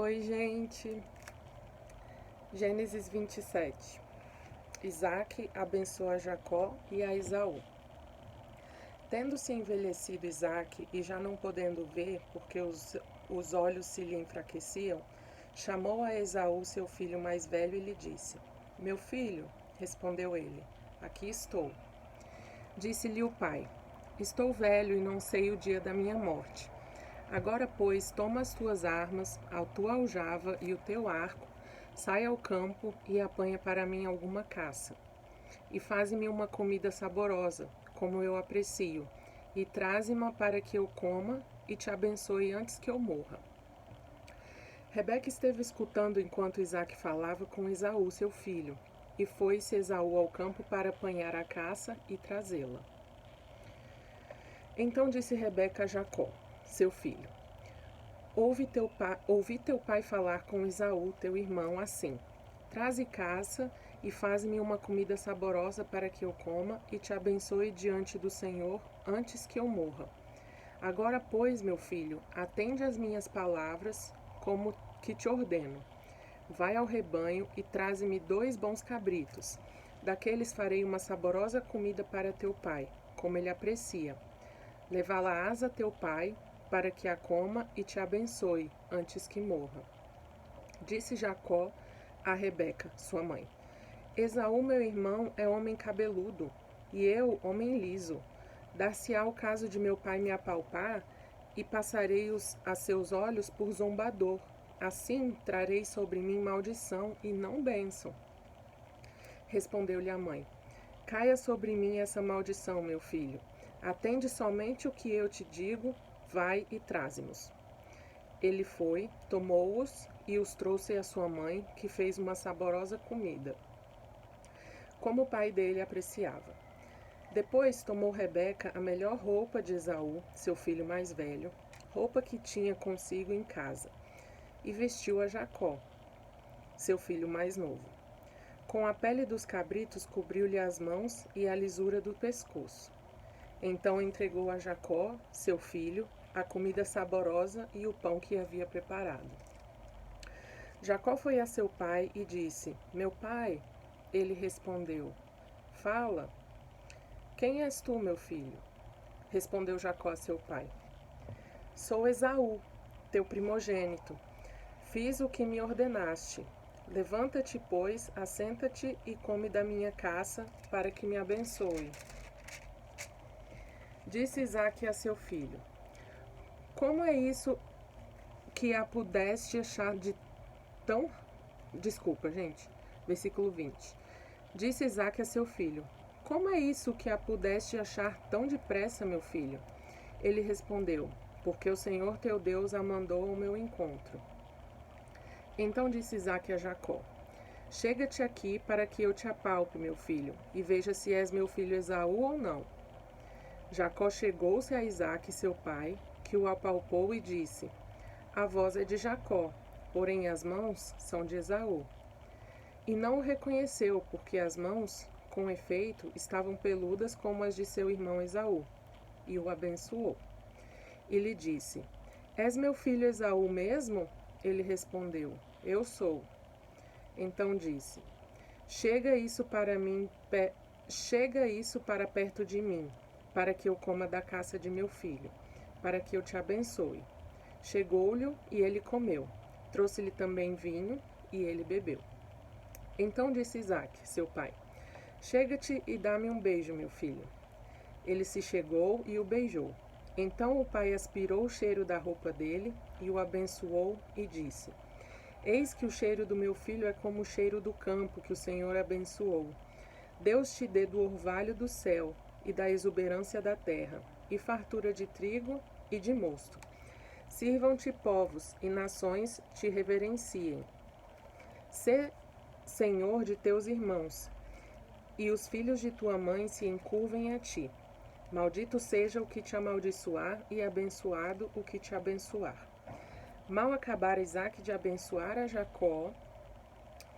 Oi, gente. Gênesis 27. Isaac abençoa Jacó e a Esaú. Tendo-se envelhecido Isaac e já não podendo ver, porque os olhos se lhe enfraqueciam, chamou a Esaú, seu filho mais velho, e lhe disse: Meu filho, respondeu ele, aqui estou. Disse-lhe o pai: Estou velho e não sei o dia da minha morte. Agora, pois, toma as tuas armas, a tua aljava e o teu arco, sai ao campo e apanha para mim alguma caça. E faze-me uma comida saborosa, como eu aprecio, e traze-ma para que eu coma e te abençoe antes que eu morra. Rebeca esteve escutando enquanto Isaque falava com Esaú, seu filho, e foi-se Esaú ao campo para apanhar a caça e trazê-la. Então disse Rebeca a Jacó, seu filho: Ouvi teu pai falar com Esaú, teu irmão, assim: Traze caça e faz-me uma comida saborosa para que eu coma e te abençoe diante do Senhor antes que eu morra. Agora, pois, meu filho, atende às minhas palavras, como que te ordeno. Vai ao rebanho e traze-me 2 bons cabritos. Daqueles farei uma saborosa comida para teu pai, como ele aprecia. Levá-la-ás a teu pai, para que a coma e te abençoe, antes que morra. Disse Jacó a Rebeca, sua mãe: Esaú, meu irmão, é homem cabeludo, e eu, homem liso. Dar-se-á o caso de meu pai me apalpar, e passarei a seus olhos por zombador. Assim trarei sobre mim maldição e não bênção. Respondeu-lhe a mãe: Caia sobre mim essa maldição, meu filho. Atende somente o que eu te digo, vai e traze-nos. Ele foi, tomou-os e os trouxe à sua mãe, que fez uma saborosa comida, como o pai dele apreciava. Depois tomou Rebeca a melhor roupa de Esaú, seu filho mais velho, roupa que tinha consigo em casa, e vestiu a Jacó, seu filho mais novo. Com a pele dos cabritos cobriu-lhe as mãos e a lisura do pescoço. Então entregou a Jacó, seu filho, a comida saborosa e o pão que havia preparado. Jacó foi a seu pai e disse: Meu pai. Ele respondeu: Fala. Quem és tu, meu filho? Respondeu Jacó a seu pai: Sou Esaú, teu primogênito. Fiz o que me ordenaste. Levanta-te, pois, assenta-te e come da minha caça, para que me abençoe. Disse Isaque a seu filho: Como é isso que a pudeste achar de tão... Desculpa, gente. Versículo 20. Disse Isaque a seu filho: Como é isso que a pudeste achar tão depressa, meu filho? Ele respondeu: Porque o Senhor teu Deus a mandou ao meu encontro. Então disse Isaque a Jacó: Chega-te aqui para que eu te apalpe, meu filho, e veja se és meu filho Esaú ou não. Jacó chegou-se a Isaque, seu pai, que o apalpou e disse: A voz é de Jacó, porém as mãos são de Esaú. E não o reconheceu, porque as mãos, com efeito, estavam peludas como as de seu irmão Esaú, e o abençoou. E lhe disse: És meu filho Esaú mesmo? Ele respondeu: Eu sou. Então disse: Chega isso para perto de mim, para que eu coma da caça de meu filho, para que eu te abençoe. Chegou-lhe e ele comeu. Trouxe-lhe também vinho e ele bebeu. Então disse Isaque, seu pai: Chega-te e dá-me um beijo, meu filho. Ele se chegou e o beijou. Então o pai aspirou o cheiro da roupa dele e o abençoou e disse: Eis que o cheiro do meu filho é como o cheiro do campo que o Senhor abençoou. Deus te dê do orvalho do céu e da exuberância da terra, e fartura de trigo e de mosto. Sirvam-te povos e nações te reverenciem. Sê senhor de teus irmãos, e os filhos de tua mãe se encurvem a ti. Maldito seja o que te amaldiçoar, e abençoado o que te abençoar. Mal acabara Isaque de abençoar a Jacó,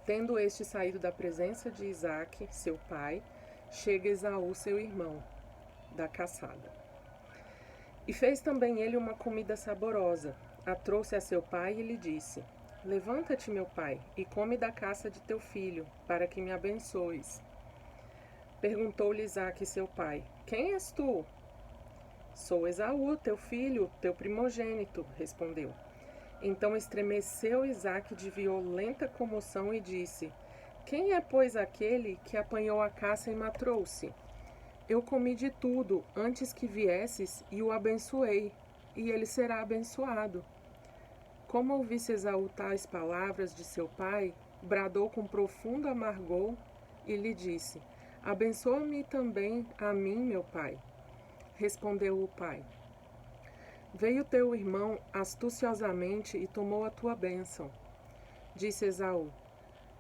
tendo este saído da presença de Isaque, seu pai, chega Esaú, seu irmão, da caçada. E fez também ele uma comida saborosa. A trouxe a seu pai e lhe disse: levanta-te, meu pai, e come da caça de teu filho, para que me abençoes. Perguntou-lhe Isaque, seu pai: Quem és tu? Sou Esaú, teu filho, teu primogênito, respondeu. Então estremeceu Isaque de violenta comoção e disse: Quem é, pois, aquele que apanhou a caça e me trouxe? Eu comi de tudo antes que viesses e o abençoei, e ele será abençoado. Como ouvisse Esaú tais palavras de seu pai, bradou com profundo amargor e lhe disse: Abençoa-me também a mim, meu pai. Respondeu o pai: Veio teu irmão astuciosamente e tomou a tua bênção. Disse Esaú: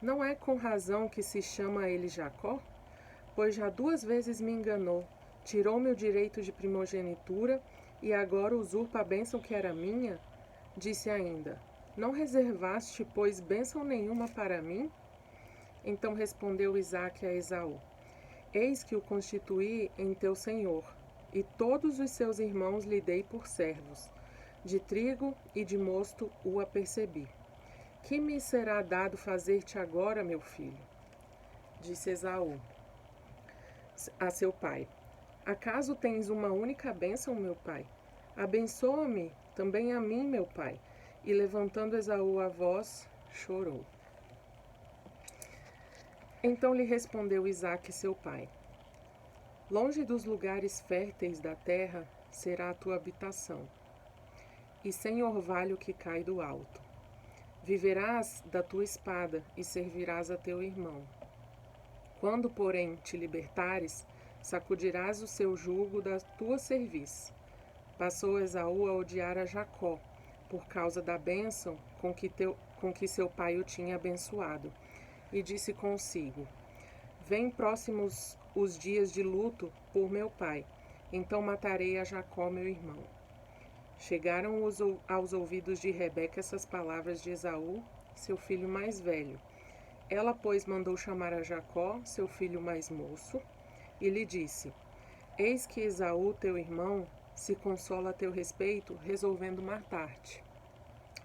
Não é com razão que se chama ele Jacó? Pois já 2 vezes me enganou, tirou-me o direito de primogenitura e agora usurpa a bênção que era minha? Disse ainda: Não reservaste, pois, bênção nenhuma para mim? Então respondeu Isaque a Esaú: Eis que o constituí em teu senhor, e todos os seus irmãos lhe dei por servos. De trigo e de mosto o apercebi. Que me será dado fazer-te agora, meu filho? Disse Esaú a seu pai: Acaso tens uma única bênção, meu pai? Abençoa-me também a mim, meu pai. E levantando Esaú a voz, chorou. Então lhe respondeu Isaque, seu pai: Longe dos lugares férteis da terra será a tua habitação, e sem orvalho que cai do alto. Viverás da tua espada e servirás a teu irmão. Quando, porém, te libertares, sacudirás o seu jugo da tua cerviz. Passou Esaú a odiar a Jacó, por causa da bênção com que seu pai o tinha abençoado, e disse consigo: Vêm próximos os dias de luto por meu pai, então matarei a Jacó, meu irmão. Chegaram aos ouvidos de Rebeca essas palavras de Esaú, seu filho mais velho. Ela, pois, mandou chamar a Jacó, seu filho mais moço, e lhe disse: Eis que Esaú, teu irmão, se consola a teu respeito, resolvendo matar-te.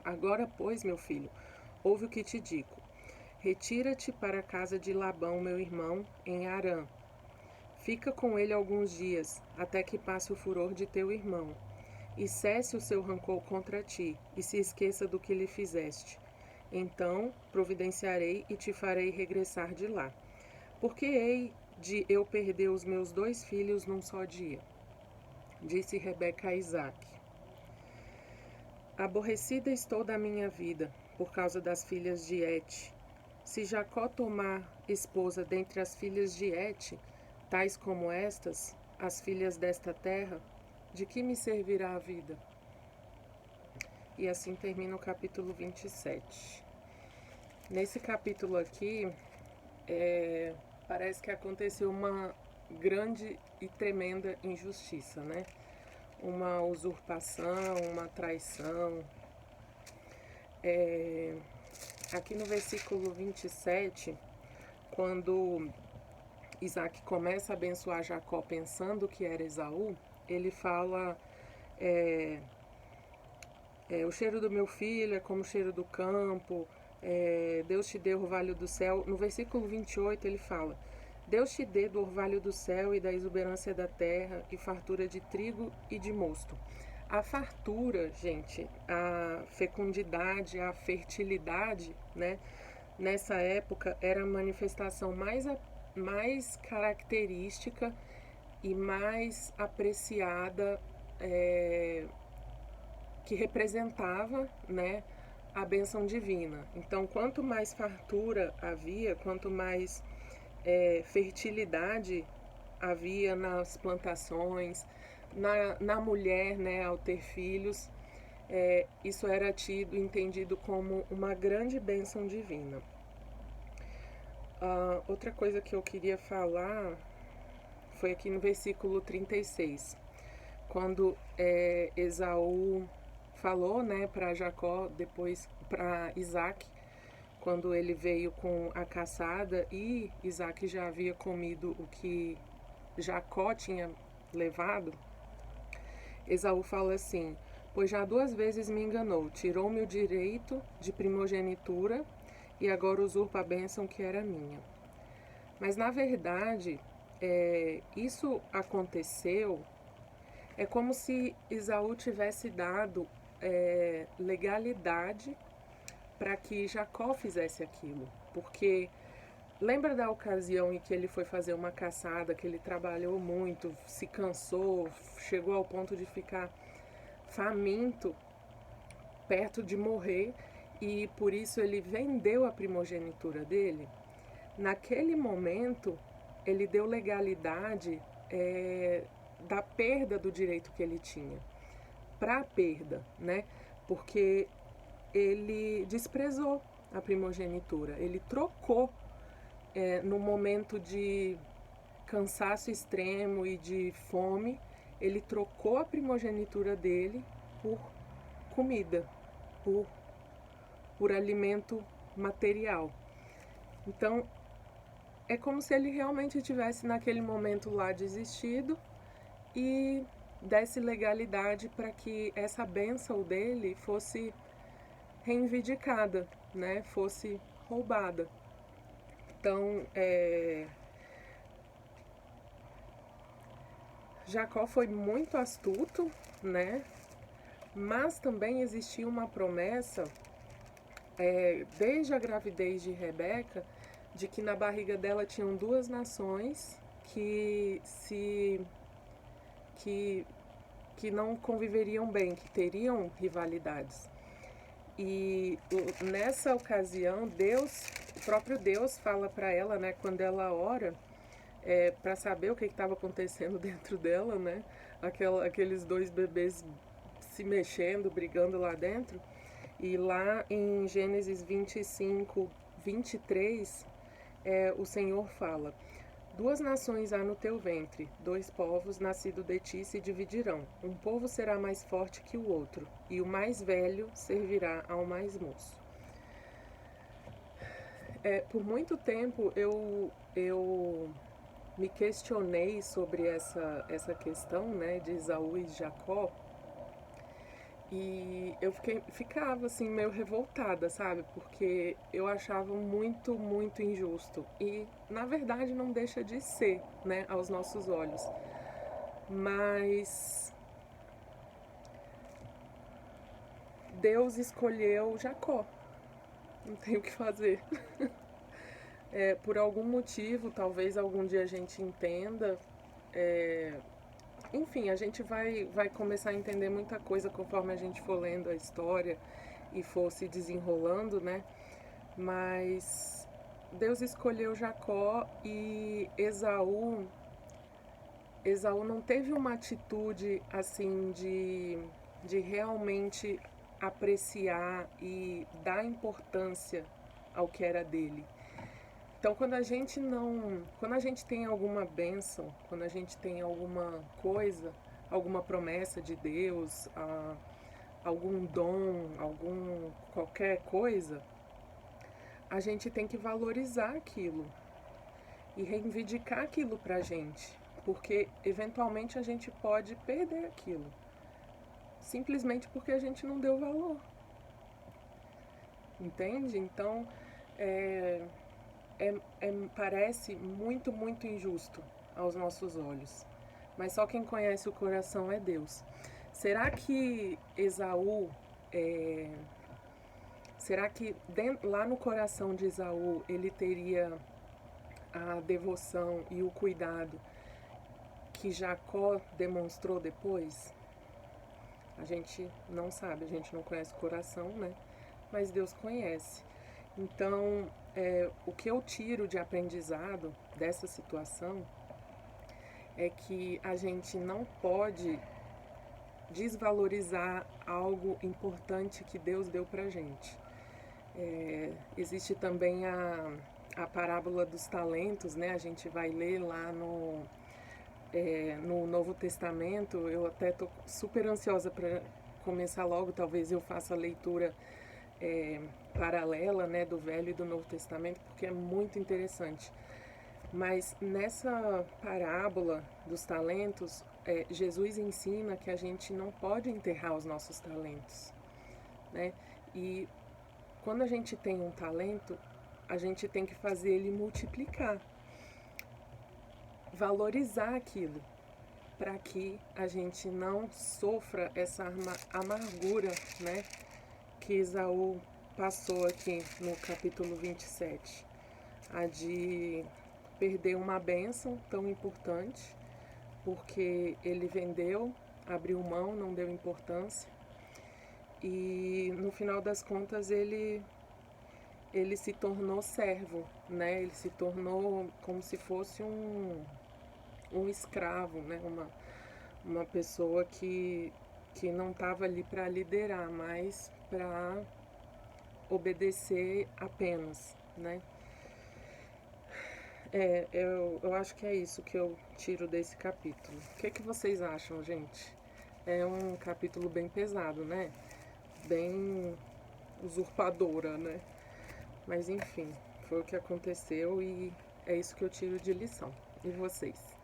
Agora, pois, meu filho, ouve o que te digo. Retira-te para a casa de Labão, meu irmão, em Harã. Fica com ele alguns dias, até que passe o furor de teu irmão, e cesse o seu rancor contra ti, e se esqueça do que lhe fizeste. Então providenciarei e te farei regressar de lá. Porque hei de eu perder os meus 2 filhos num só dia? Disse Rebeca a Isaque: Aborrecida estou da minha vida, por causa das filhas de Et. Se Jacó tomar esposa dentre as filhas de Et, tais como estas, as filhas desta terra, de que me servirá a vida? E assim termina o capítulo 27. Nesse capítulo aqui, parece que aconteceu uma grande e tremenda injustiça, né? Uma usurpação, uma traição. Aqui no versículo 27, quando Isaque começa a abençoar Jacó pensando que era Esaú, ele fala: o cheiro do meu filho é como o cheiro do campo, Deus te deu o orvalho do céu. No versículo 28 ele fala: Deus te dê do orvalho do céu e da exuberância da terra e fartura de trigo e de mosto. A fartura, gente, a fecundidade, a fertilidade, né? Nessa época era a manifestação mais característica e mais apreciada, que representava, né, a bênção divina. Então, quanto mais fartura havia, quanto mais fertilidade havia nas plantações, na mulher, né, ao ter filhos, isso era entendido como uma grande bênção divina. Outra coisa que eu queria falar foi aqui no versículo 36, quando Esaú falou, né, para Jacó, depois para Isaque, quando ele veio com a caçada e Isaque já havia comido o que Jacó tinha levado. Esaú fala assim: pois já 2 vezes me enganou, tirou-me o direito de primogenitura e agora usurpa a bênção que era minha. Mas na verdade, isso aconteceu, é como se Esaú tivesse dado legalidade para que Jacó fizesse aquilo, porque lembra da ocasião em que ele foi fazer uma caçada, que ele trabalhou muito, se cansou, chegou ao ponto de ficar faminto, perto de morrer, e por isso ele vendeu a primogenitura dele? Naquele momento, ele deu legalidade da perda do direito que ele tinha, para a perda, né? Porque ele desprezou a primogenitura, ele trocou no momento de cansaço extremo e de fome, ele trocou a primogenitura dele por comida, por alimento material. Então, é como se ele realmente tivesse naquele momento lá desistido e desse legalidade para que essa bênção dele fosse reivindicada, né? Fosse roubada. Então, Jacó foi muito astuto, né? Mas também existia uma promessa, desde a gravidez de Rebeca, de que na barriga dela tinham 2 nações que não conviveriam bem, que teriam rivalidades. E nessa ocasião, o próprio Deus fala para ela, né, quando ela ora, para saber o que estava acontecendo dentro dela, né, aqueles 2 bebês se mexendo, brigando lá dentro. E lá em Gênesis 25, 23, o Senhor fala: 2 nações há no teu ventre, 2 povos nascidos de ti se dividirão. Um povo será mais forte que o outro, e o mais velho servirá ao mais moço. Por muito tempo eu me questionei sobre essa questão, né, de Esaú e Jacó, e eu ficava assim meio revoltada, sabe? Porque eu achava muito, muito injusto. E na verdade não deixa de ser, né, aos nossos olhos. Mas Deus escolheu Jacó. Não tem o que fazer. Por algum motivo, talvez algum dia a gente entenda. Enfim, a gente vai começar a entender muita coisa conforme a gente for lendo a história e for se desenrolando, né? Mas Deus escolheu Jacó e Esaú não teve uma atitude assim de realmente apreciar e dar importância ao que era dele. Então, quando a gente tem alguma bênção, quando a gente tem alguma coisa, alguma promessa de Deus, algum dom, qualquer coisa, a gente tem que valorizar aquilo e reivindicar aquilo pra gente, porque eventualmente a gente pode perder aquilo, simplesmente porque a gente não deu valor. Entende? Então, parece muito, muito injusto aos nossos olhos. Mas só quem conhece o coração é Deus. Será que Esaú, será que lá no coração de Esaú ele teria a devoção e o cuidado que Jacó demonstrou depois? A gente não sabe, a gente não conhece o coração, né? Mas Deus conhece. Então, o que eu tiro de aprendizado dessa situação é que a gente não pode desvalorizar algo importante que Deus deu pra gente. Existe também a parábola dos talentos, né? A gente vai ler lá no Novo Testamento. Eu até estou super ansiosa para começar logo, talvez eu faça a leitura paralela, né, do Velho e do Novo Testamento, porque é muito interessante. Mas nessa parábola dos talentos, Jesus ensina que a gente não pode enterrar os nossos talentos, né? E quando a gente tem um talento, a gente tem que fazer ele multiplicar, valorizar aquilo, para que a gente não sofra essa amargura, né, que Esaú passou aqui no capítulo 27, a de perder uma bênção tão importante, porque ele vendeu, abriu mão, não deu importância, e no final das contas ele se tornou servo, né? Ele se tornou como se fosse um escravo, né? Uma pessoa que não estava ali para liderar, mas para obedecer apenas, né? Eu acho que é isso que eu tiro desse capítulo. O que vocês acham, gente? É um capítulo bem pesado, né? Bem usurpadora, né? Mas enfim, foi o que aconteceu e é isso que eu tiro de lição. E vocês?